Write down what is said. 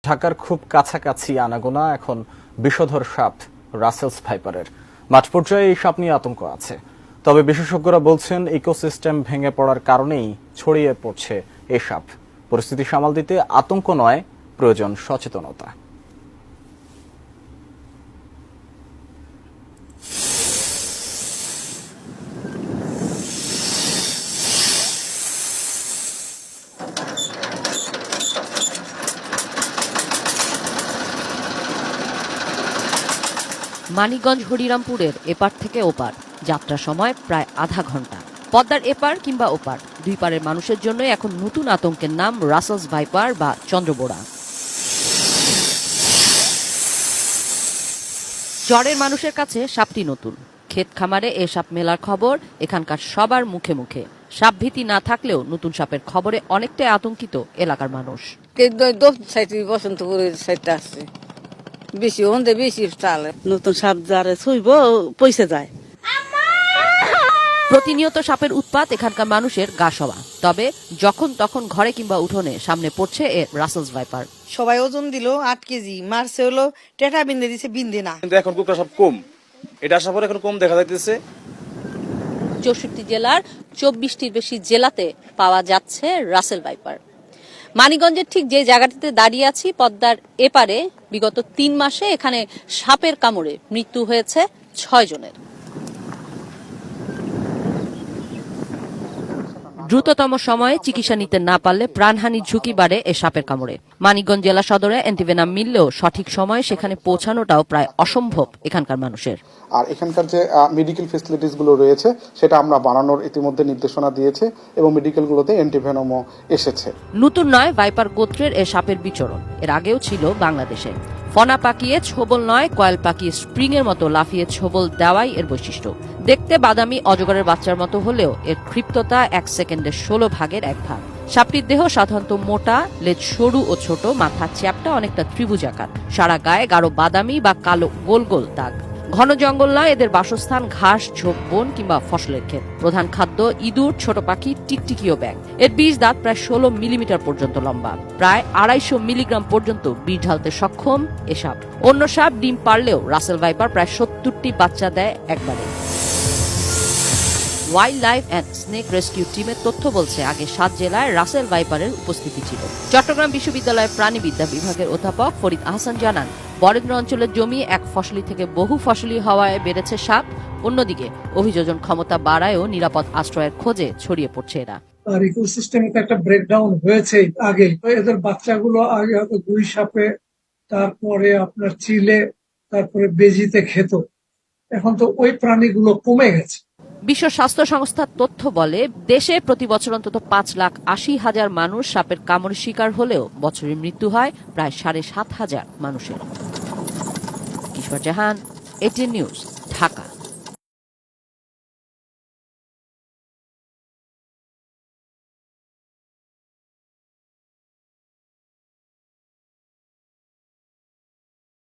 ঢাকার খুব কাছাকাছি আনাগোনা এখন বিষধর সাপ রাসেলস ভাইপারের। মাঠ পর্যায়ে এই সাপ নিয়ে আতঙ্ক আছে, তবে বিশেষজ্ঞরা বলছেন ইকোসিস্টেম ভেঙে পড়ার কারণেই ছড়িয়ে পড়ছে এই সাপ। পরিস্থিতি সামাল দিতে আতঙ্ক নয়, প্রয়োজন সচেতনতা। মানিকগঞ্জ হরিরামপুরের এপার থেকে ওপার যাত্রার সময় প্রায় আধা ঘন্টা। পদ্মার এপার কিংবা ওপার দুই পারের মানুষের জন্য এখন নতুন আতঙ্কের নাম রাসেলস ভাইপার বা চন্দ্রবোড়া। চরের মানুষের কাছে সাপটি নতুন। ক্ষেত খামারে এ সাপ মেলার খবর এখানকার সবার মুখে মুখে। সাপ ভীতি না থাকলেও নতুন সাপের খবরে অনেকটাই আতঙ্কিত এলাকার মানুষ। বসন্তপুরের সাইডটা আছে বেশি হন্দে বেশি চালে নতুন সাপ যারে ছুইব পয়সা যায়। প্রতিনিয়ত সাপের উৎপাত এখানকার মানুষের গা সওয়া। তবে যখন তখন ঘরে কিংবা উঠোনে সামনে পড়ছে এ রাসেলস ভাইপার। সবাই ওজন দিল 8 কেজি, মারছে হলো টেটা বিন্দে দিছে, বিন্দে না। কিন্তু এখন কুকুরা সব কম, এটা আসার পর এখন কম দেখা যাইতেছে। 64 জেলার 24টির বেশি জেলাতে পাওয়া যাচ্ছে রাসেল ভাইপার। মানিকগঞ্জের ঠিক যে জায়গাটিতে দাঁড়িয়ে আছি পদ্মার এপারে বিগত 3 মাসে এখানে সাপের কামড়ে মৃত্যু হয়েছে 6 জনের। দ্রুততম সময়ে চিকিৎসা নিতে না পারলে প্রাণহানির ঝুঁকি বাড়ে এ সাপের কামড়ে। মানিকগঞ্জ জেলা সদরে অ্যান্টিভেনাম মিললেও সঠিক সময়ে সেখানে পৌঁছানোটাও প্রায় অসম্ভব এখানকার মানুষের। আর এখানকার যে মেডিকেল ফেসিলিটিস গুলো রয়েছে সেটা আমরা বাড়ানোর ইতিমধ্যে নির্দেশনা দিয়েছে এবং মেডিকেলগুলোতে অ্যান্টিভেনমও এসেছে। নতুন নয় ভাইপার গোত্রের এ সাপের বিচরণ, এর আগেও ছিল বাংলাদেশে। ফনা পাকিয়ে ছোবল নয়, কয়েল পাকিয়ে স্প্রিং এর মতো লাফিয়ে ছোবল দেওয়াই এর বৈশিষ্ট্য। দেখতে বাদামি অজগরের বাচ্চার মতো হলেও এর ক্ষিপ্রতা 1 সেকেন্ডের 16 ভাগের 1 ভাগ। সাপটির দেহ সাধারণত মোটা, লেজ সরু ও ছোট, মাথা চ্যাপ্টা অনেকটা ত্রিভুজাকার, সারা গায়ে গাঢ় বাদামি বা কালো গোল গোল দাগ। ঘন জঙ্গল নয় এদের বাসস্থান, ঘাস, ঝোপ, বন কিংবা ফসলের ক্ষেত। প্রধান খাদ্য ইঁদুর, ছোট পাখি, টিকটিকি ও ব্যাঙ। এর বিষ দাঁত প্রায় 16 মিলিমিটার পর্যন্ত লম্বা, প্রায় 250 মিলিগ্রাম পর্যন্ত বিষ ঢালতে সক্ষম এ সাপ। অন্য সাপ ডিম পারলেও রাসেল ভাইপার প্রায় 70টি বাচ্চা দেয় একবারে। Wild life and snake rescue টিমের তথ্য বলছে আগে 7 জেলায় রাসেল ভাইপারের উপস্থিতি ছিল। চট্টগ্রাম বিশ্ববিদ্যালয়ের প্রাণীবিদ্যা বিভাগের অধ্যাপক ফরিদ আহসান জানান, বরেন্দ্র অঞ্চলের জমি এক ফসলি থেকে বহু ফসলি হওয়ায় বেড়েছে সাপ। অন্যদিকে অভিযোজন ক্ষমতা বাড়ায়ও নিরাপদ আশ্রয়ের খোঁজে ছড়িয়ে পড়ছে এরা। আর ইকোসিস্টেমে একটা ব্রেকডাউন হয়েছে আগে, এদের বাচ্চাগুলো আগে হয়তো গুই সাপে, তারপরে আপনার চিলে, তারপরে বেজিতে খেত। এখন তো ওই প্রাণীগুলো কমে গেছে। বিশ্ব স্বাস্থ্য সংস্থার তথ্য বলে দেশে প্রতি বছর অন্তত 5,80,000 মানুষ সাপের কামড়ের শিকার হলেও বছরে মৃত্যু হয় প্রায় 7,500 মানুষের। কিশোর জাহান, ATN নিউজ।